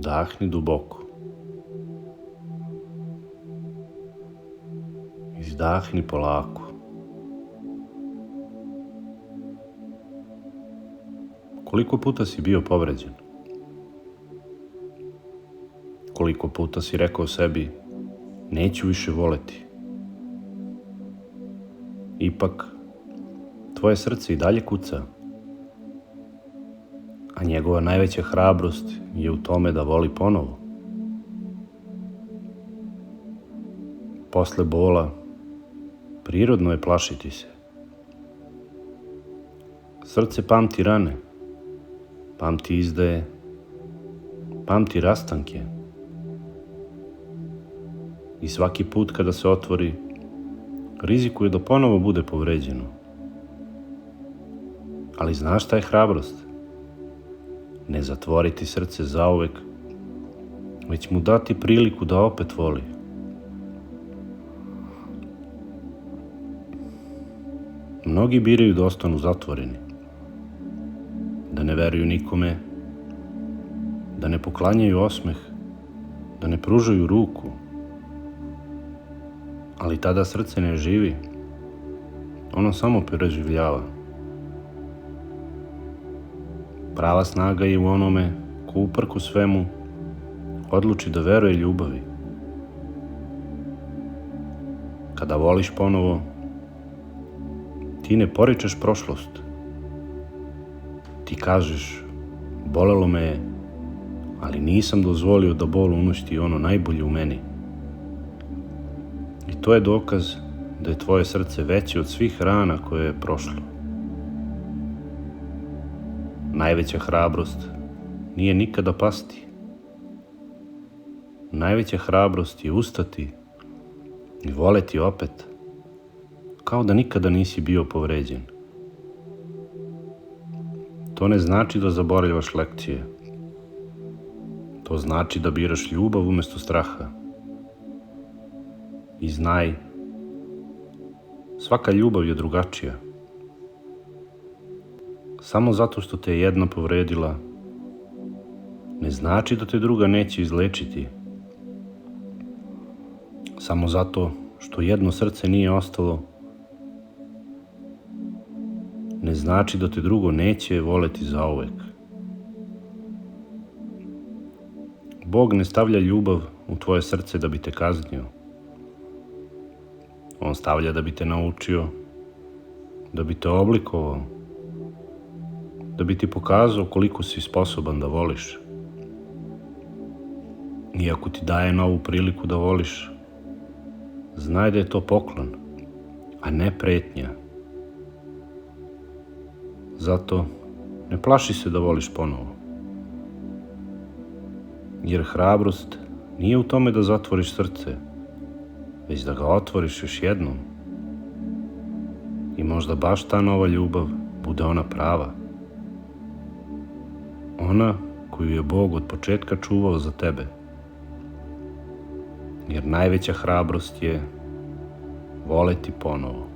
Udahni duboko. Izdahni polako. Koliko puta si bio povređen? Koliko puta si rekao sebi, neću više voleti? Ipak, tvoje srce i dalje kuca, a njegova najveća hrabrost je u tome da voli ponovo. Posle bola, prirodno je plašiti se. Srce pamti rane, pamti izdaje, pamti rastanke. I svaki put kada se otvori, rizikuje da ponovo bude povređeno. Ali znaš šta je hrabrost? Ne zatvoriti srce zauvek, već mu dati priliku da opet voli. Mnogi biraju da ostanu zatvoreni, da ne veruju nikome, da ne poklanjaju osmeh, da ne pružaju ruku. Ali tada srce ne živi, ono samo preživljava. Prava snaga je u onome ko uprkos svemu odluči da veruje ljubavi. Kada voliš ponovo, ti ne poričeš prošlost. Ti kažeš, bolelo me je, ali nisam dozvolio da bol uništi ono najbolje u meni. I to je dokaz da je tvoje srce veće od svih rana koje je prošlo. Najveća hrabrost nije nikada pasti. Najveća hrabrost je ustati i voleti opet, kao da nikada nisi bio povređen. To ne znači da zaboravljaš lekcije. To znači da biraš ljubav umesto straha. I znaj, svaka ljubav je drugačija. Samo zato što te je jedna povredila, ne znači da te druga neće izlečiti. Samo zato što jedno srce nije ostalo, ne znači da te drugo neće voleti zauvek. Bog ne stavlja ljubav u tvoje srce da bi te kaznio. On stavlja da bi te naučio, da bi te oblikovao, da bi ti pokazao koliko si sposoban da voliš. I ako ti daje novu priliku da voliš, znaj da je to poklon, a ne pretnja. Zato ne plaši se da voliš ponovo. Jer hrabrost nije u tome da zatvoriš srce, već da ga otvoriš još jednom. I možda baš ta nova ljubav bude ona prava. Ona koju je Bog od početka čuvao za tebe. Jer najveća hrabrost je voleti ponovo.